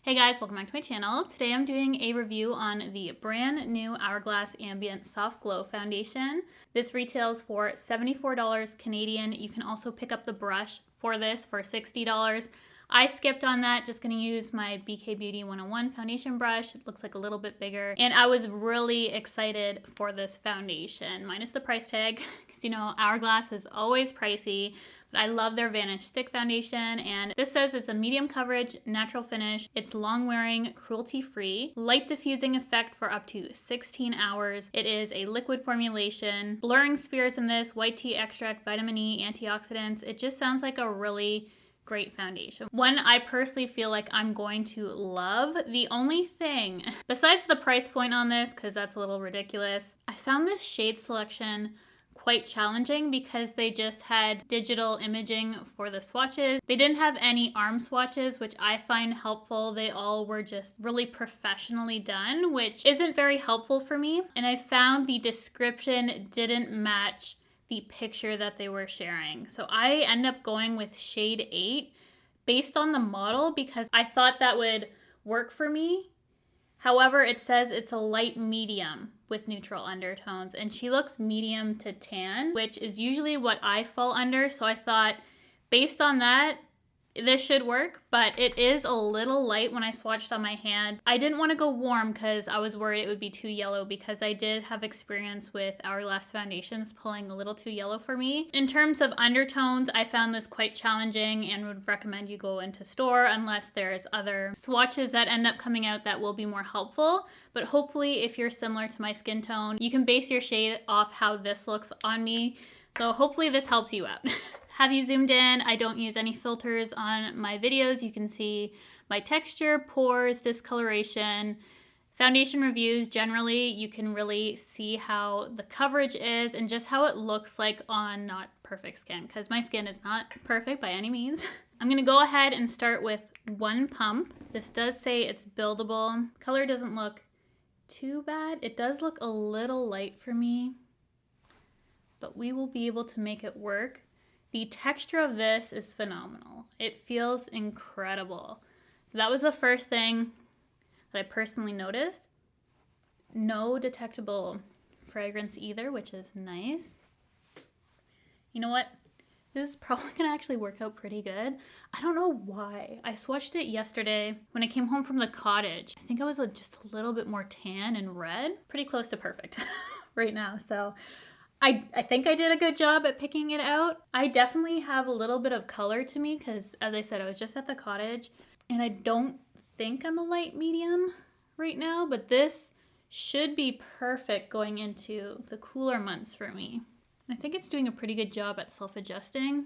Hey guys, welcome back to my channel. Today I'm doing a review on the brand new Hourglass Ambient Soft Glow Foundation. This retails for $74 Canadian. You can also pick up the brush for this for $60. I skipped on that, just gonna use my BK Beauty 101 foundation brush. It looks like a little bit bigger. And I was really excited for this foundation, minus the price tag, because you know, Hourglass is always pricey. But I love their Vanish Stick Foundation, and this says it's a medium coverage, natural finish. It's long wearing, cruelty free, light diffusing effect for up to 16 hours. It is a liquid formulation, blurring spheres in this, white tea extract, vitamin E, antioxidants. It just sounds like a really great foundation. One I personally feel like I'm going to love. The only thing, besides the price point on this, because that's a little ridiculous, I found this shade selection quite challenging because they just had digital imaging for the swatches. They didn't have any arm swatches, which I find helpful. They all were just really professionally done, which isn't very helpful for me. And I found the description didn't match the picture that they were sharing. So I end up going with shade 8 based on the model because I thought that would work for me. However, it says it's a light medium with neutral undertones, and she looks medium to tan, which is usually what I fall under. So I thought, based on that, this should work, but it is a little light when I swatched on my hand. I didn't want to go warm because I was worried it would be too yellow, because I did have experience with Hourglass foundations pulling a little too yellow for me. In terms of undertones, I found this quite challenging and would recommend you go into store unless there's other swatches that end up coming out that will be more helpful. But hopefully, if you're similar to my skin tone, you can base your shade off how this looks on me. So hopefully this helps you out. Have you zoomed in? I don't use any filters on my videos. You can see my texture, pores, discoloration, foundation reviews. Generally, you can really see how the coverage is and just how it looks like on not perfect skin, because my skin is not perfect by any means. I'm gonna go ahead and start with one pump. This does say it's buildable. Color doesn't look too bad. It does look a little light for me, but we will be able to make it work. The texture of this is phenomenal. It feels incredible. So that was the first thing that I personally noticed. No detectable fragrance either, which is nice. You know what? This is probably gonna actually work out pretty good. I don't know why. I swatched it yesterday when I came home from the cottage. I think I was just a little bit more tan and red. Pretty close to perfect right now, so. I think I did a good job at picking it out. I definitely have a little bit of color to me because, as I said, I was just at the cottage and I don't think I'm a light medium right now, but this should be perfect going into the cooler months for me. I think it's doing a pretty good job at self-adjusting.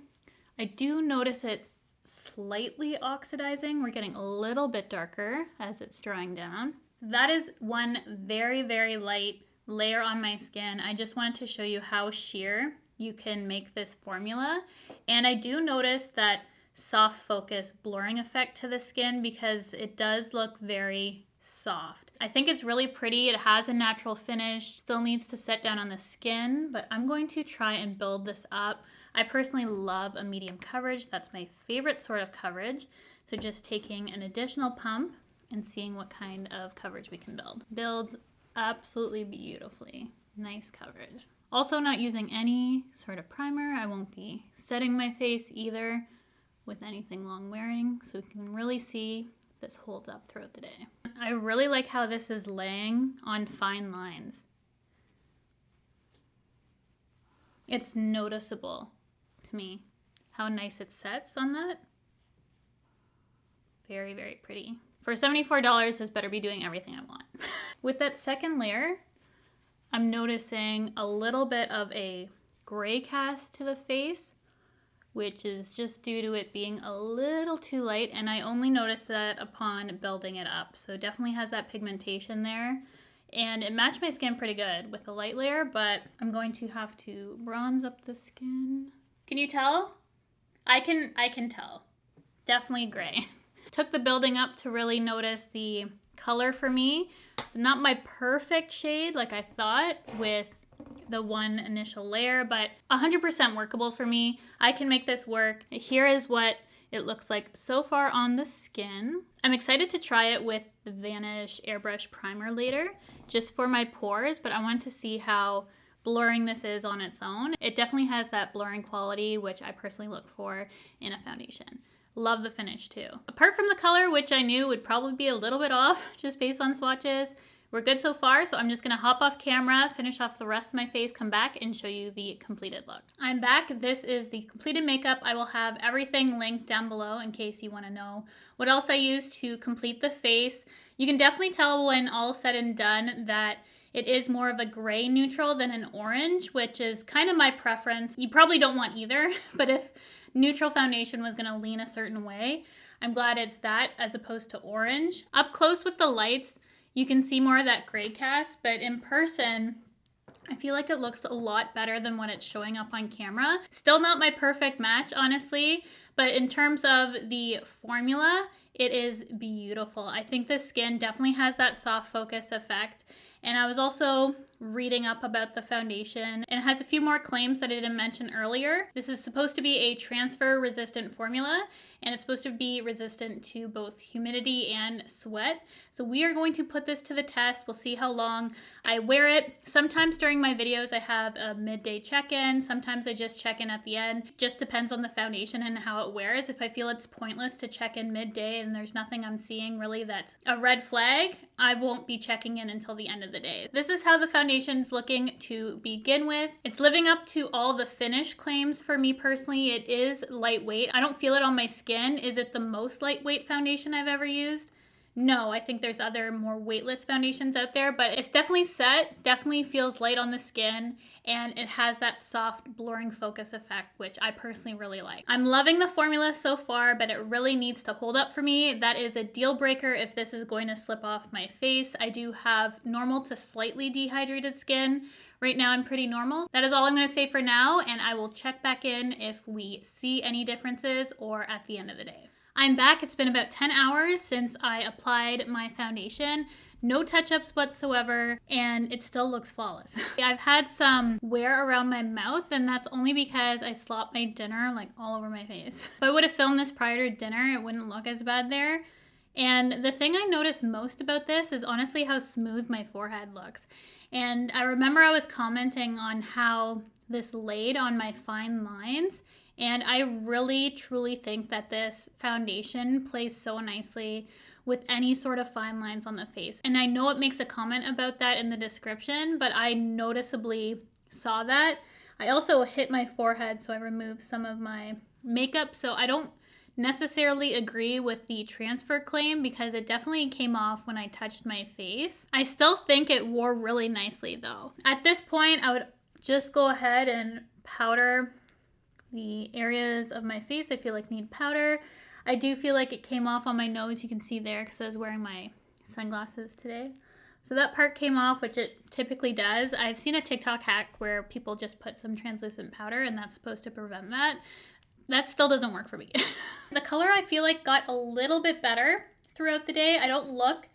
I do notice it slightly oxidizing. We're getting a little bit darker as it's drying down. So that is one very, very light layer on my skin. I just wanted to show you how sheer you can make this formula. And I do notice that soft focus blurring effect to the skin because it does look very soft. I think it's really pretty. It has a natural finish, still needs to set down on the skin, but I'm going to try and build this up. I personally love a medium coverage. That's my favorite sort of coverage. So just taking an additional pump and seeing what kind of coverage we can build. Builds absolutely beautifully. Nice coverage. Also not using any sort of primer. I won't be setting my face either with anything long wearing, so we can really see this holds up throughout the day. I really like how this is laying on fine lines. It's noticeable to me how nice it sets on that. Very, very pretty. For $74, this better be doing everything I want. With that second layer, I'm noticing a little bit of a gray cast to the face, which is just due to it being a little too light, and I only noticed that upon building it up. So definitely has that pigmentation there, and it matched my skin pretty good with a light layer, but I'm going to have to bronze up the skin. Can you tell? I can tell. Definitely gray. Took the building up to really notice the color for me. It's not my perfect shade like I thought with the one initial layer, but 100% workable for me. I can make this work. Here is what it looks like so far on the skin. I'm excited to try it with the Vanish Airbrush Primer later, just for my pores, but I wanted to see how blurring this is on its own. It definitely has that blurring quality, which I personally look for in a foundation. Love the finish too. Apart from the color, which I knew would probably be a little bit off just based on swatches, we're good so far, so I'm just gonna hop off camera, finish off the rest of my face, come back and show you the completed look. I'm back. This is the completed makeup. I will have everything linked down below in case you wanna know what else I used to complete the face. You can definitely tell when all said and done that it is more of a gray neutral than an orange, which is kind of my preference. You probably don't want either, but if neutral foundation was gonna lean a certain way, I'm glad it's that as opposed to orange. Up close with the lights, you can see more of that gray cast, but in person, I feel like it looks a lot better than what it's showing up on camera. Still not my perfect match, honestly, but in terms of the formula, it is beautiful. I think the skin definitely has that soft focus effect. And I was also reading up about the foundation, and it has a few more claims that I didn't mention earlier. This is supposed to be a transfer resistant formula, and it's supposed to be resistant to both humidity and sweat. So we are going to put this to the test. We'll see how long I wear it. Sometimes during my videos I have a midday check-in. Sometimes I just check in at the end. Just depends on the foundation and how it wears. If I feel it's pointless to check in midday and there's nothing I'm seeing really that's a red flag, I won't be checking in until the end of the day. This is how the foundation's looking to begin with. It's living up to all the finish claims for me personally. It is lightweight. I don't feel it on my skin. Is it the most lightweight foundation I've ever used? No, I think there's other more weightless foundations out there, but it's definitely set, definitely feels light on the skin, and it has that soft blurring focus effect, which I personally really like. I'm loving the formula so far, but it really needs to hold up for me. That is a deal breaker if this is going to slip off my face. I do have normal to slightly dehydrated skin. Right now I'm pretty normal. That is all I'm going to say for now, and I will check back in if we see any differences or at the end of the day. I'm back. It's been about 10 hours since I applied my foundation. No touch-ups whatsoever, and it still looks flawless. I've had some wear around my mouth, and that's only because I slopped my dinner like all over my face. If I would have filmed this prior to dinner, it wouldn't look as bad there. And the thing I noticed most about this is honestly how smooth my forehead looks. And I remember I was commenting on how this laid on my fine lines, and I really truly think that this foundation plays so nicely with any sort of fine lines on the face. And I know it makes a comment about that in the description, but I noticeably saw that. I also hit my forehead, so I removed some of my makeup, so I don't necessarily agree with the transfer claim because it definitely came off when I touched my face. I still think it wore really nicely though. At this point, I would just go ahead and powder the areas of my face I feel like need powder. I do feel like it came off on my nose. You can see there because I was wearing my sunglasses today. So that part came off, which it typically does. I've seen a TikTok hack where people just put some translucent powder and that's supposed to prevent that. That still doesn't work for me. The color I feel like got a little bit better throughout the day. I don't look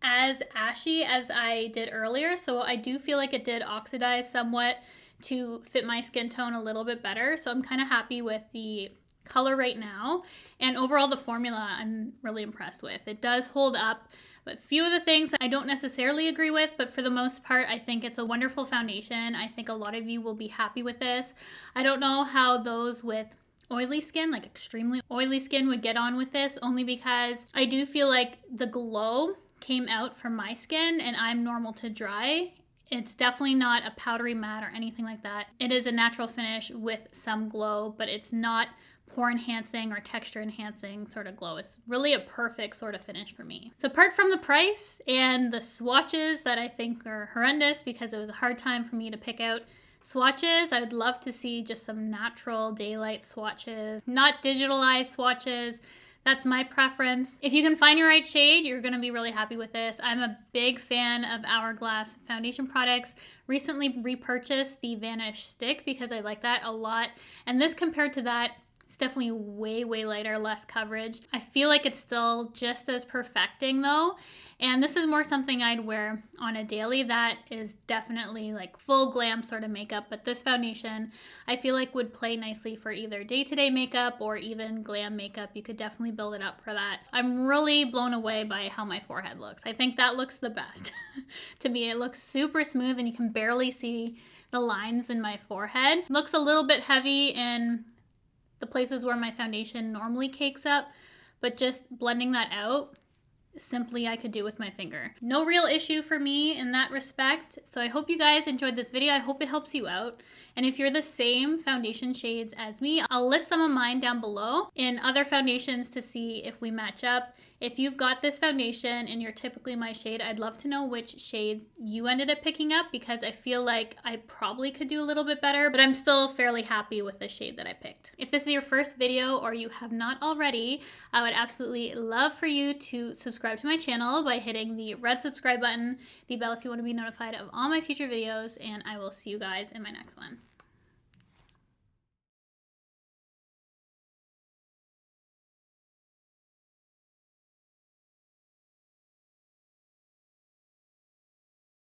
as ashy as I did earlier, so I do feel like it did oxidize somewhat to fit my skin tone a little bit better. So I'm kind of happy with the color right now. And overall, the formula I'm really impressed with. It does hold up, but few of the things I don't necessarily agree with, but for the most part, I think it's a wonderful foundation. I think a lot of you will be happy with this. I don't know how those with oily skin, like extremely oily skin, would get on with this, only because I do feel like the glow came out from my skin and I'm normal to dry. It's definitely not a powdery matte or anything like that. It is a natural finish with some glow, but it's not pore enhancing or texture enhancing sort of glow. It's really a perfect sort of finish for me. So apart from the price and the swatches that I think are horrendous because it was a hard time for me to pick out swatches, I would love to see just some natural daylight swatches, not digitalized swatches. That's my preference. If you can find your right shade, you're gonna be really happy with this. I'm a big fan of Hourglass foundation products. Recently repurchased the Vanish stick because I like that a lot. And this compared to that It's definitely way, way lighter, less coverage. I feel like it's still just as perfecting though. And this is more something I'd wear on a daily. That is definitely like full glam sort of makeup. But this foundation, I feel like would play nicely for either day-to-day makeup or even glam makeup. You could definitely build it up for that. I'm really blown away by how my forehead looks. I think that looks the best. To me, it looks super smooth and you can barely see the lines in my forehead. It looks a little bit heavy in the places where my foundation normally cakes up, but just blending that out, simply I could do with my finger. No real issue for me in that respect. So I hope you guys enjoyed this video. I hope it helps you out. And if you're the same foundation shades as me, I'll list some of mine down below in other foundations to see if we match up. If you've got this foundation and you're typically my shade, I'd love to know which shade you ended up picking up, because I feel like I probably could do a little bit better, but I'm still fairly happy with the shade that I picked. If this is your first video or you have not already, I would absolutely love for you to subscribe to my channel by hitting the red subscribe button, the bell if you want to be notified of all my future videos, and I will see you guys in my next one.